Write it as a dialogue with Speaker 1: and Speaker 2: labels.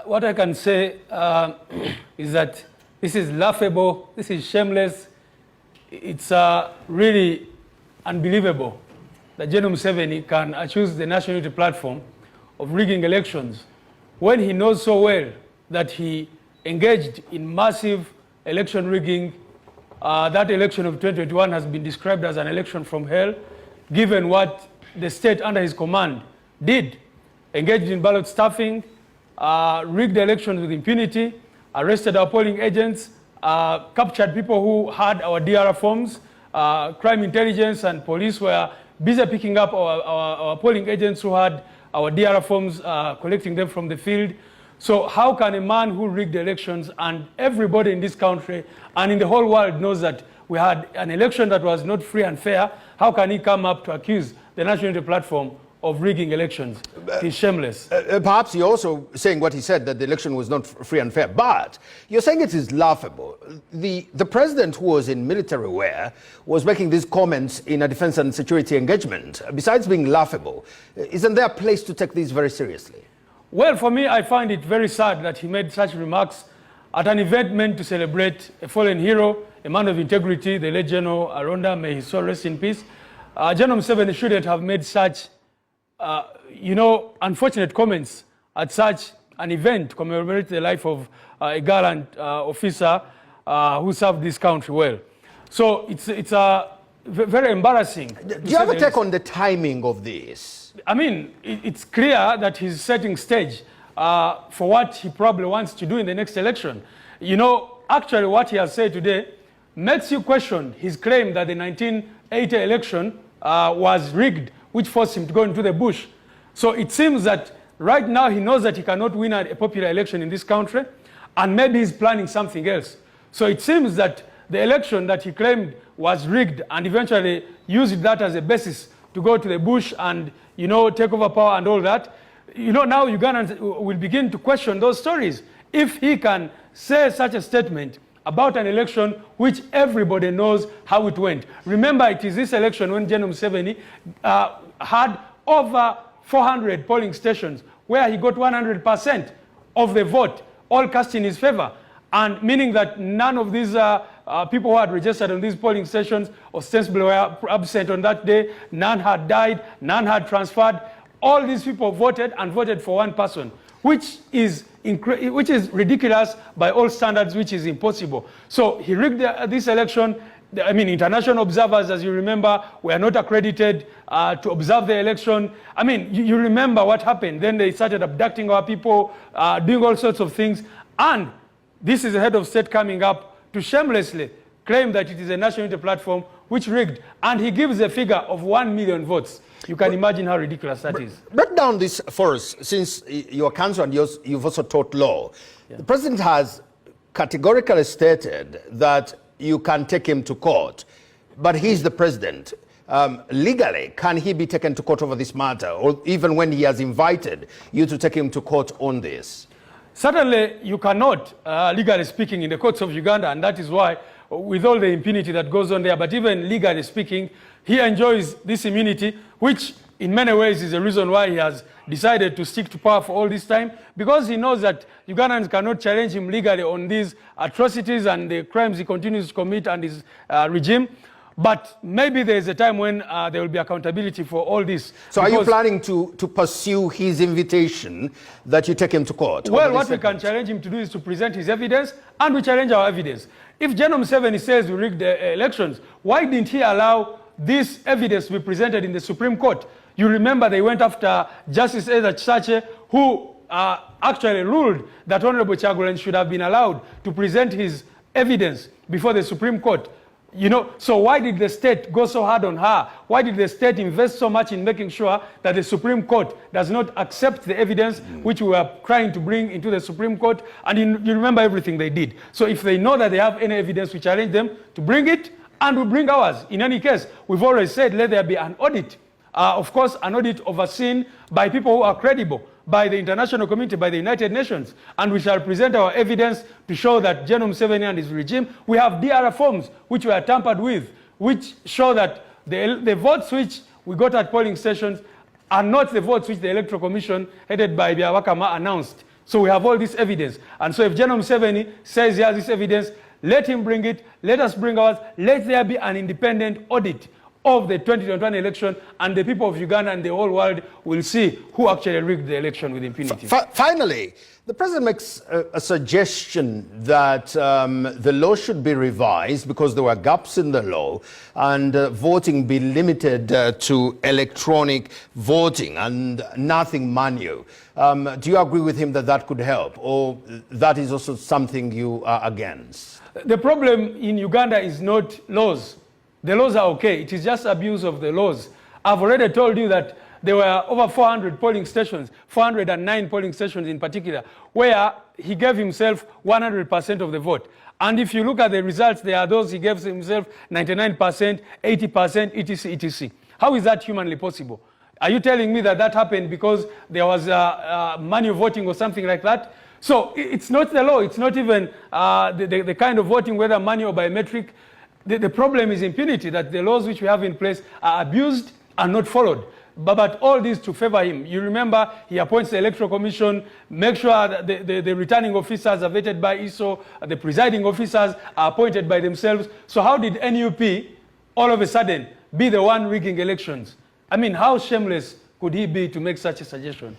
Speaker 1: What I can say is that this is laughable, this is shameless. It's really unbelievable that General Museveni can accuse the National Unity Platform of rigging elections when he knows so well that he engaged in massive election rigging. That election of 2021 has been described as an election from hell, given what the state under his command did. Engaged in ballot stuffing, rigged elections with impunity, arrested our polling agents, captured people who had our DR forms. Crime intelligence and police were busy picking up our polling agents who had our DR forms, collecting them from the field. So how can a man who rigged elections, and everybody in this country and in the whole world knows that we had an election that was not free and fair, how can he come up to accuse the National Unity Platform of rigging elections? He's shameless.
Speaker 2: Perhaps you're also saying what he said, that the election was not free and fair, but you're saying it is laughable. The president, who was in military wear, was making these comments in a defense and security engagement. Besides being laughable, isn't there a place to take this very seriously?
Speaker 1: Well, for me, I find it very sad that he made such remarks at an event meant to celebrate a fallen hero, a man of integrity, the late General Aronda, may his soul rest in peace. General Museveni shouldn't have made such unfortunate comments at such an event to commemorate the life of a gallant officer who served this country well. So it's very embarrassing.
Speaker 2: Do you have a take on the timing of this?
Speaker 1: I mean, it's clear that he's setting stage for what he probably wants to do in the next election. Actually what he has said today makes you question his claim that the 1980 election was rigged, which forced him to go into the bush. So it seems that right now he knows that he cannot win a popular election in this country, and maybe he's planning something else. So it seems that the election that he claimed was rigged and eventually used that as a basis to go to the bush and, take over power and all that. Now Ugandans will begin to question those stories. If he can say such a statement about an election which everybody knows how it went. Remember, it is this election when General Museveni had over 400 polling stations where he got 100% of the vote, all cast in his favor, and meaning that none of these people who had registered on these polling stations ostensibly were absent on that day, none had died, none had transferred. All these people voted and voted for one person, which is ridiculous by all standards, which is impossible. So he rigged this election. I mean, international observers, as you remember, were not accredited to observe the election. I mean, you remember what happened. Then they started abducting our people, doing all sorts of things. And this is the head of state coming up to shamelessly claim that it is a National Unity Platform which rigged. And he gives a figure of 1 million votes. You can imagine how ridiculous that is.
Speaker 2: Break down this for us, since you're counsel and you've also taught law. Yeah. The president has categorically stated that you can take him to court, but he's the president. Legally, can he be taken to court over this matter, or even when he has invited you to take him to court on this?
Speaker 1: Certainly, you cannot, legally speaking, in the courts of Uganda, and that is why, with all the impunity that goes on there, but even legally speaking, he enjoys this immunity, which in many ways is the reason why he has decided to stick to power for all this time, because he knows that Ugandans cannot challenge him legally on these atrocities and the crimes he continues to commit and his regime. But maybe there is a time when there will be accountability for all this.
Speaker 2: So are you planning to pursue his invitation that you take him to court?
Speaker 1: Well, what we can challenge him to do is to present his evidence, and we challenge our evidence. If General Museveni says we rigged the elections, why didn't he allow this evidence to be presented in the Supreme Court? You remember they went after Justice Eza Chisache, who actually ruled that Honorable Kyagulanyi should have been allowed to present his evidence before the Supreme Court. So why did the state go so hard on her? Why did the state invest so much in making sure that the Supreme Court does not accept the evidence which we were trying to bring into the Supreme Court? And you remember everything they did. So if they know that they have any evidence, we challenge them to bring it, and we bring ours. In any case, we've always said let there be an audit. Of course, an audit overseen by people who are credible, by the international community, by the United Nations, and we shall present our evidence to show that General Museveni and his regime, we have DR forms which were tampered with, which show that the votes which we got at polling stations are not the votes which the Electoral Commission, headed by Byabakama, announced. So we have all this evidence. And so if General Museveni says he has this evidence, let him bring it, let us bring ours, let there be an independent audit of the 2021 election, and the people of Uganda and the whole world will see who actually rigged the election with impunity.
Speaker 2: Finally, the president makes a suggestion that the law should be revised because there were gaps in the law, and voting be limited to electronic voting and nothing manual. Do you agree with him that that could help, or that is also something you are against?
Speaker 1: The problem in Uganda is not laws. The laws are okay. It is just abuse of the laws. I've already told you that there were over 400 polling stations, 409 polling stations in particular, where he gave himself 100% of the vote. And if you look at the results, there are those he gave himself 99%, 80%, etc., etc. How is that humanly possible? Are you telling me that that happened because there was manual voting or something like that? So it's not the law. It's not even the kind of voting, whether manual or biometric. The problem is impunity, that the laws which we have in place are abused and not followed. But all this to favor him. You remember, he appoints the Electoral Commission, make sure that the returning officers are vetted by ISO, the presiding officers are appointed by themselves. So how did NUP all of a sudden be the one rigging elections? I mean, how shameless could he be to make such a suggestion?